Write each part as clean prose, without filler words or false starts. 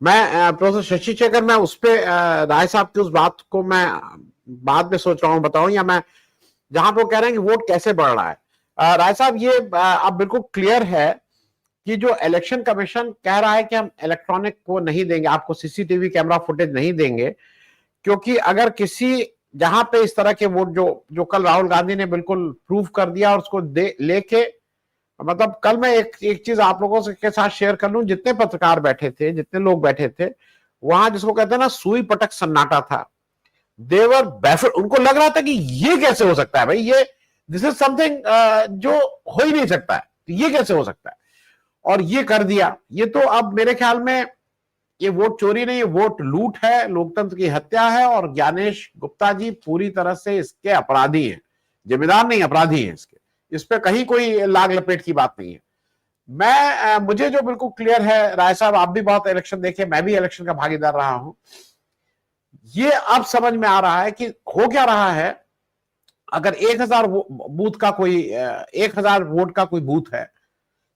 मैं प्रोफेसर शशि शेखर, मैं उस पे राय साहब की उस बात को मैं बाद में सोच रहा हूँ बताऊं, या मैं जहां पे वो कह रहे हैं कि वोट कैसे बढ़ रहा है। राय साहब, ये अब बिल्कुल क्लियर है कि जो इलेक्शन कमीशन कह रहा है कि हम इलेक्ट्रॉनिक को नहीं देंगे, आपको सीसीटीवी कैमरा फुटेज नहीं देंगे, क्योंकि अगर किसी जहां पे इस तरह के वोट जो जो कल राहुल गांधी ने बिल्कुल प्रूव कर दिया और उसको लेके, मतलब कल मैं एक चीज आप लोगों के साथ शेयर कर लूं, जितने पत्रकार बैठे थे, जितने लोग बैठे थे वहां, जिसको कहते हैं ना सुई पटक सन्नाटा था। देवर बैफिड, उनको लग रहा था कि ये कैसे हो सकता है भाई, ये दिस इज समथिंग जो हो ही नहीं सकता है, ये कैसे हो सकता है, और ये कर दिया। ये तो अब मेरे ख्याल में ये वोट चोरी नहीं, ये वोट लूट है, लोकतंत्र की हत्या है, और ज्ञानेश गुप्ता जी पूरी तरह से इसके अपराधी हैं, जिम्मेदार नहीं, अपराधी हैं इसके। इस पे कहीं कोई लाग लपेट की बात नहीं है। मुझे जो बिल्कुल क्लियर है, राय साहब आप भी बहुत इलेक्शन देखे, मैं भी इलेक्शन का भागीदार रहा हूं, ये अब समझ में आ रहा है कि हो क्या रहा है। अगर 1000 बूथ का कोई 1000 वोट का कोई बूथ है,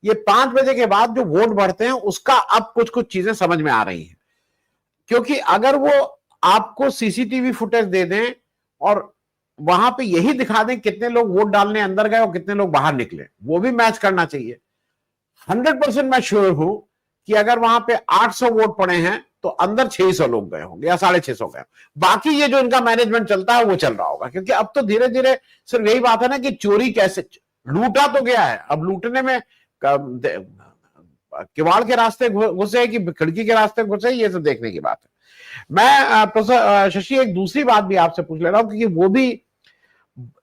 ये 5 बजे के बाद जो वोट बढ़ते हैं उसका अब कुछ कुछ चीजें समझ में आ रही हैं। क्योंकि अगर वो आपको सीसीटीवी फुटेज दे दें और वहां पे यही दिखा दें कितने लोग वोट डालने अंदर गए और कितने लोग बाहर निकले, वो भी मैच करना चाहिए। 100% मैं श्योर हूं कि अगर वहां पे 800 वोट पड़े हैं तो अंदर 600 लोग गए होंगे या 650 गए। बाकी ये जो इनका मैनेजमेंट चलता है वो चल रहा होगा, क्योंकि अब तो धीरे धीरे सिर्फ यही बात है ना कि चोरी कैसे, लूटा तो गया है, अब लूटने में किवाड़ के रास्ते घुसे कि खिड़की के रास्ते घुसे, ये तो देखने की बात है। मैं प्रोफेसर शशि एक दूसरी बात भी आपसे पूछ ले रहा हूं, क्योंकि वो भी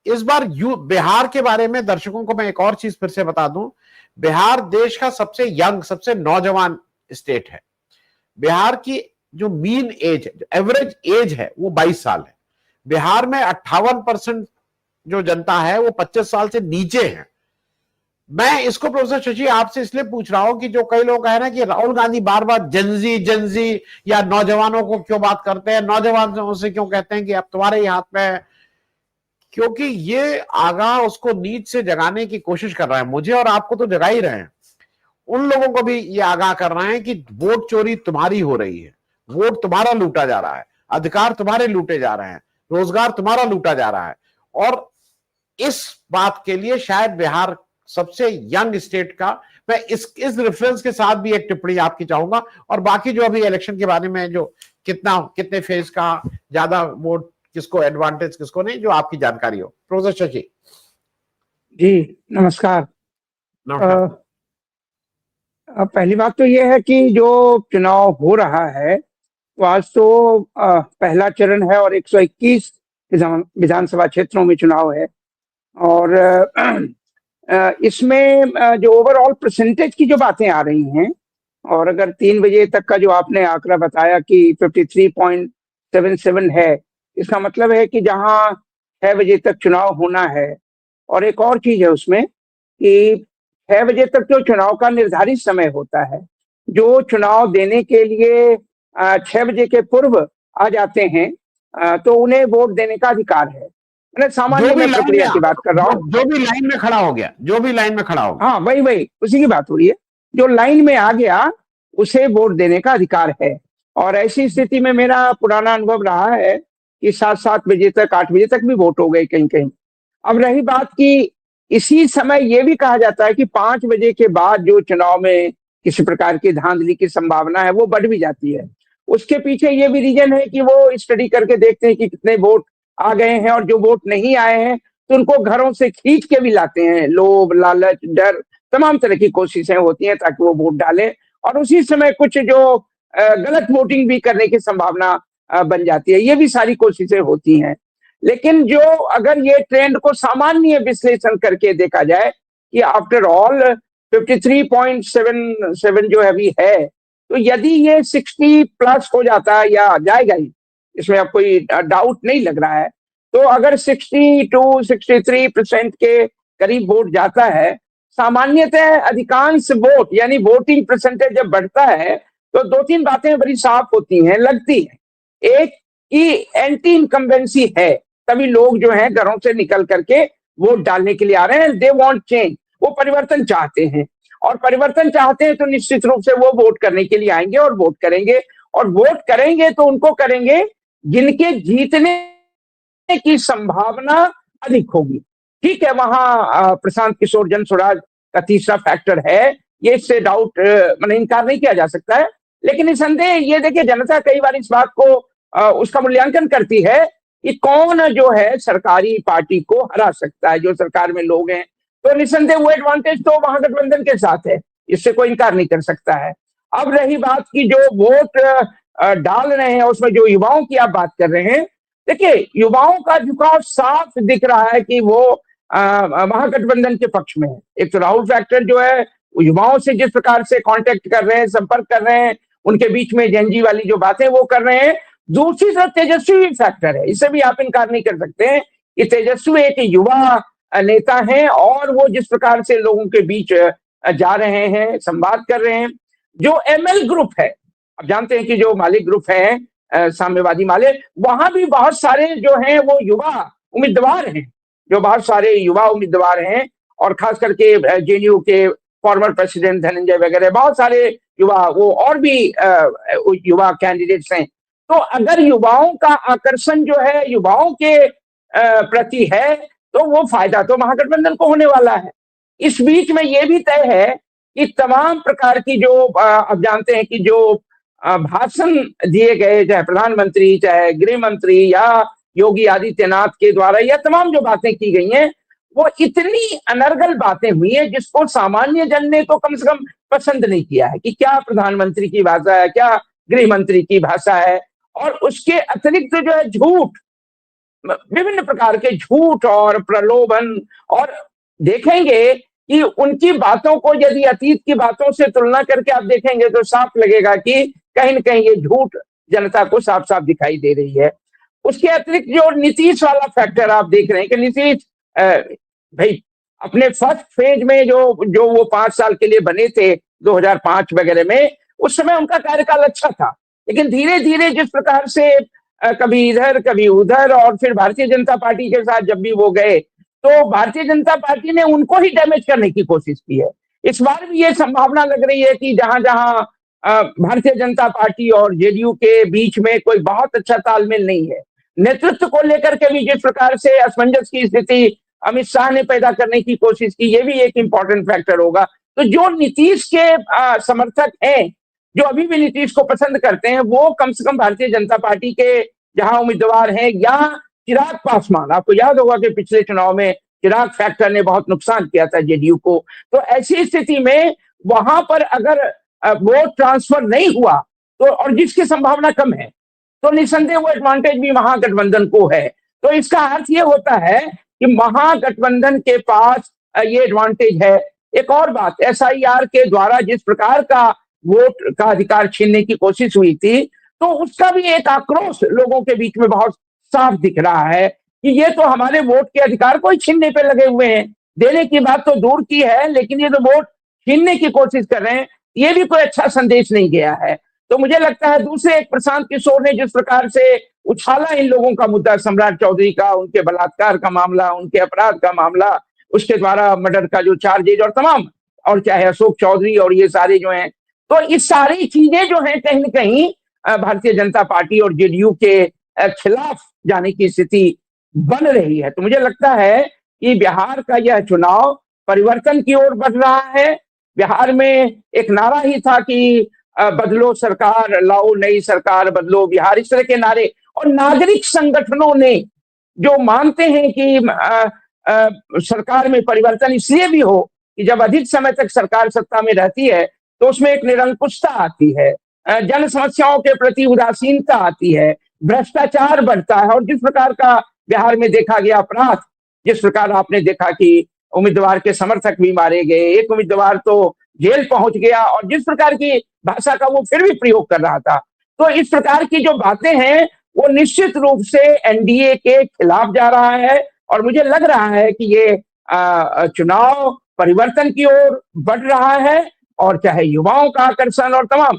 इस बार बिहार के बारे में दर्शकों को मैं एक और चीज फिर से बता दूं। बिहार देश का सबसे यंग, सबसे नौजवान स्टेट है। बिहार की जो मीन एज, एवरेज एज है वो 22 साल है। बिहार में 58% जो जनता है वो 25 साल से नीचे है। मैं इसको प्रोफेसर शशि आपसे इसलिए पूछ रहा हूं कि जो कई लोग है ना कि राहुल गांधी बार बार जनजी जनजी या नौजवानों को क्यों बात करते हैं, नौजवानों से क्यों कहते हैं कि अब तुम्हारे ही हाथ में है, क्योंकि ये आगाह उसको नींद से जगाने की कोशिश कर रहा है। मुझे और आपको तो जगा ही रहे हैं, उन लोगों को भी ये आगाह कर रहे हैं कि वोट चोरी तुम्हारी हो रही है, वोट तुम्हारा लूटा जा रहा है, अधिकार तुम्हारे लूटे जा रहे हैं, रोजगार तुम्हारा लूटा जा रहा है। और इस बात के लिए शायद बिहार सबसे यंग स्टेट का, मैं इस रेफरेंस के साथ भी एक टिप्पणी आपकी चाहूंगा, और बाकी जो अभी इलेक्शन के बारे में जो कितने फेज का ज्यादा वोट किसको एडवांटेज किसको नहीं, जो आपकी जानकारी हो प्रोफेसर शशि। जी नमस्कार। नमस्कार। पहली बात तो यह है कि जो चुनाव हो रहा है तो आज तो पहला चरण है और 121 विधानसभा क्षेत्रों में चुनाव है। और इसमें जो ओवरऑल परसेंटेज की जो बातें आ रही हैं, और अगर 3 बजे तक का जो आपने आंकड़ा बताया कि 53.77 है, इसका मतलब है कि जहां 6 बजे तक चुनाव होना है। और एक और चीज है उसमें कि 6 बजे तक जो चुनाव का निर्धारित समय होता है, जो चुनाव देने के लिए 6 बजे के पूर्व आ जाते हैं तो उन्हें वोट देने का अधिकार है। मतलब सामान्य मैं प्रक्रिया की बात कर रहा हूँ। जो भी लाइन में खड़ा हो गया, जो भी लाइन में खड़ा हो गया, हाँ वही उसी की बात हो रही है। जो लाइन में आ गया उसे वोट देने का अधिकार है। और ऐसी स्थिति में मेरा पुराना अनुभव रहा है कि 7 बजे तक, 8 बजे तक भी वोट हो गए कहीं कहीं। अब रही बात कि इसी समय ये भी कहा जाता है कि 5 बजे के बाद जो चुनाव में किसी प्रकार की धांधली की संभावना है वो बढ़ भी जाती है। उसके पीछे ये भी रीजन है कि वो स्टडी करके देखते हैं कि कितने वोट आ गए हैं, और जो वोट नहीं आए हैं तो उनको घरों से खींच के भी लाते हैं। लोभ, लालच, डर, तमाम तरह की कोशिशें होती हैं ताकि वो वोट डालें, और उसी समय कुछ जो गलत वोटिंग भी करने की संभावना बन जाती है। ये भी सारी कोशिशें होती हैं। लेकिन जो अगर ये ट्रेंड को सामान्य विश्लेषण करके देखा जाए कि आफ्टर ऑल 53.77 जो अभी है, तो यदि ये 60 प्लस हो जाता है या जाएगा ही, इसमें अब कोई डाउट नहीं लग रहा है, तो अगर 62-63% के करीब वोट जाता है, सामान्यतः अधिकांश वोट यानी वोटिंग परसेंटेज जब बढ़ता है तो 2-3 बातें बड़ी साफ होती हैं, लगती हैं। एक कि एंटी इनकम्बेंसी है, तभी लोग जो हैं घरों से निकल करके वोट डालने के लिए आ रहे हैं। दे वांट चेंज, वो परिवर्तन चाहते हैं। और परिवर्तन चाहते हैं तो निश्चित रूप से वो वोट करने के लिए आएंगे और वोट करेंगे, और वोट करेंगे तो उनको करेंगे जिनके जीतने की संभावना अधिक होगी। ठीक है, वहां प्रशांत किशोर जन स्वराज का तीसरा फैक्टर है, ये इससे डाउट मैंने इनकार नहीं किया जा सकता है। लेकिन निसंदेह ये देखिए, जनता कई बार इस बात को उसका मूल्यांकन करती है कि कौन जो है सरकारी पार्टी को हरा सकता है, जो सरकार में लोग हैं। तो निसंदेह वो एडवांटेज तो महागठबंधन के साथ है, इससे कोई इनकार नहीं कर सकता है। अब रही बात की जो वोट डाल रहे हैं, उसमें जो युवाओं की आप बात कर रहे हैं, देखिए युवाओं का झुकाव साफ दिख रहा है कि वो महागठबंधन के पक्ष में है। एक तो राहुल फैक्टर जो है, युवाओं से जिस प्रकार से कांटेक्ट कर रहे हैं, संपर्क कर रहे हैं, उनके बीच में जेनजी वाली जो बातें वो कर रहे हैं। दूसरी तरफ तेजस्वी फैक्टर है, इसे भी आप इनकार नहीं कर सकते हैं कि तेजस्वी एक युवा नेता है और वो जिस प्रकार से लोगों के बीच जा रहे हैं, संवाद कर रहे हैं। जो एमएल ग्रुप है, आप जानते हैं कि जो मालिक ग्रुप है साम्यवादी माले, वहां भी बहुत सारे जो हैं वो युवा उम्मीदवार हैं, जो बहुत सारे युवा उम्मीदवार हैं, और खास करके जेएनयू के फॉर्मर प्रेसिडेंट धनंजय वगैरह बहुत सारे युवा, वो और भी युवा कैंडिडेट्स हैं। तो अगर युवाओं का आकर्षण जो है युवाओं के प्रति है, तो वो फायदा तो महागठबंधन को होने वाला है। इस बीच में ये भी तय है कि तमाम प्रकार की जो आप जानते हैं कि जो भाषण दिए गए, चाहे प्रधानमंत्री, चाहे गृह मंत्री या योगी आदित्यनाथ के द्वारा, या तमाम जो बातें की गई हैं, वो इतनी अनर्गल बातें हुई हैं जिसको सामान्य जन ने तो कम से कम पसंद नहीं किया है कि क्या प्रधानमंत्री की भाषा है, क्या गृह मंत्री की भाषा है। और उसके अतिरिक्त जो है झूठ, विभिन्न प्रकार के झूठ और प्रलोभन, और देखेंगे कि उनकी बातों को यदि अतीत की बातों से तुलना करके आप देखेंगे तो साफ लगेगा कि कहीं न कहीं ये झूठ जनता को साफ साफ दिखाई दे रही है। उसके अतिरिक्त जो नीतीश वाला फैक्टर आप देख रहे हैं कि नीतीश भाई अपने फर्स्ट फेज में जो वो 5 साल के लिए बने थे 2005 वगैरह में, उस समय उनका कार्यकाल अच्छा था। लेकिन धीरे धीरे जिस प्रकार से कभी इधर कभी उधर, और फिर भारतीय जनता पार्टी के साथ जब भी वो गए, तो भारतीय जनता पार्टी ने उनको ही डैमेज करने की कोशिश की है। इस बार भी ये संभावना लग रही है कि जहां जहां भारतीय जनता पार्टी और जेडीयू के बीच में कोई बहुत अच्छा तालमेल नहीं है, नेतृत्व को लेकर के भी जिस प्रकार से असमंजस की स्थिति अमित शाह ने पैदा करने की कोशिश की, ये भी एक इंपॉर्टेंट फैक्टर होगा। तो जो नीतीश के समर्थक हैं, जो अभी भी नीतीश को पसंद करते हैं, वो कम से कम भारतीय जनता पार्टी के जहां उम्मीदवार हैं, या चिराग पासवान, आपको याद होगा कि पिछले चुनाव में चिराग फैक्टर ने बहुत नुकसान किया था जेडीयू को। तो ऐसी स्थिति में वहां पर अगर वोट ट्रांसफर नहीं हुआ, तो और जिसकी संभावना कम है, तो निसंदेह वो एडवांटेज भी महागठबंधन को है। तो इसका अर्थ ये होता है कि महागठबंधन के पास ये एडवांटेज है। एक और बात, एसआईआर के द्वारा जिस प्रकार का वोट का अधिकार छीनने की कोशिश हुई थी, तो उसका भी एक आक्रोश लोगों के बीच में बहुत साफ दिख रहा है कि ये तो हमारे वोट के अधिकार को ही छीनने पे लगे हुए हैं। देने की बात तो दूर की है, लेकिन ये तो वोट छीनने की कोशिश कर रहे हैं, ये भी कोई अच्छा संदेश नहीं गया है। तो मुझे लगता है दूसरे एक प्रशांत किशोर ने जिस प्रकार से उछाला इन लोगों का मुद्दा, सम्राट चौधरी का, उनके बलात्कार का मामला, उनके अपराध का मामला, उसके द्वारा मर्डर का जो चार्जेज, और तमाम, और चाहे अशोक चौधरी और ये सारे जो हैं, तो इस सारी चीजें जो हैं कहीं न कहीं भारतीय जनता पार्टी और जेडीयू के खिलाफ जाने की स्थिति बन रही है। तो मुझे लगता है कि बिहार का यह चुनाव परिवर्तन की ओर बढ़ रहा है। बिहार में एक नारा ही था कि बदलो सरकार, लाओ नई सरकार, बदलो बिहार, इस तरह के नारे। और नागरिक संगठनों ने जो मानते हैं कि सरकार में परिवर्तन इसलिए भी हो कि जब अधिक समय तक सरकार सत्ता में रहती है तो उसमें एक निरंकुशता आती है, जन समस्याओं के प्रति उदासीनता आती है, भ्रष्टाचार बढ़ता है, और जिस प्रकार का बिहार में देखा गया अपराध, जिस प्रकार आपने देखा कि उम्मीदवार के समर्थक भी मारे गए, एक उम्मीदवार तो जेल पहुंच गया, और जिस प्रकार की भाषा का वो फिर भी प्रयोग कर रहा था। तो इस प्रकार की जो बातें हैं वो निश्चित रूप से एनडीए के खिलाफ जा रहा है, और मुझे लग रहा है कि ये चुनाव परिवर्तन की ओर बढ़ रहा है, और चाहे युवाओं का आकर्षण और तमाम,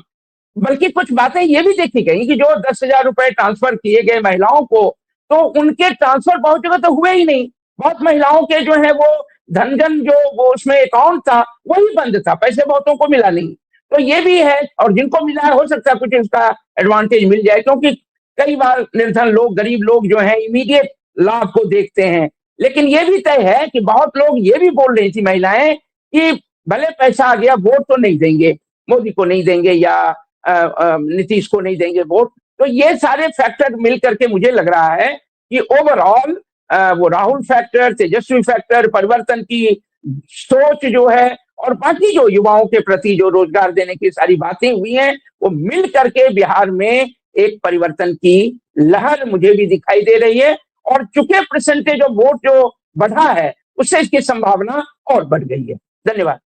बल्कि कुछ बातें ये भी देखी गई कि जो 10,000 रुपए ट्रांसफर किए गए महिलाओं को, तो उनके ट्रांसफर बहुत जगह तो हुए ही नहीं। बहुत महिलाओं के जो है वो धनजन जो वो उसमें अकाउंट था वही बंद था, पैसे बहुतों को मिला नहीं। तो ये भी है, और जिनको मिला है हो सकता है कुछ इसका एडवांटेज मिल जाए, क्योंकि कई बार निर्धन लोग, गरीब लोग जो हैं इमीडिएट लाभ को देखते हैं। लेकिन ये भी तय है कि बहुत लोग ये भी बोल रही थी महिलाएं कि भले पैसा आ गया, वोट तो नहीं देंगे, मोदी को नहीं देंगे या नीतीश को नहीं देंगे वोट। तो ये सारे फैक्टर मिल करके मुझे लग रहा है कि ओवरऑल वो राहुल फैक्टर, तेजस्वी फैक्टर, परिवर्तन की सोच जो है, और बाकी जो युवाओं के प्रति जो रोजगार देने की सारी बातें हुई हैं, वो मिल करके बिहार में एक परिवर्तन की लहर मुझे भी दिखाई दे रही है। और चूंकि परसेंटेज ऑफ वोट जो बढ़ा है, उससे इसकी संभावना और बढ़ गई है। धन्यवाद।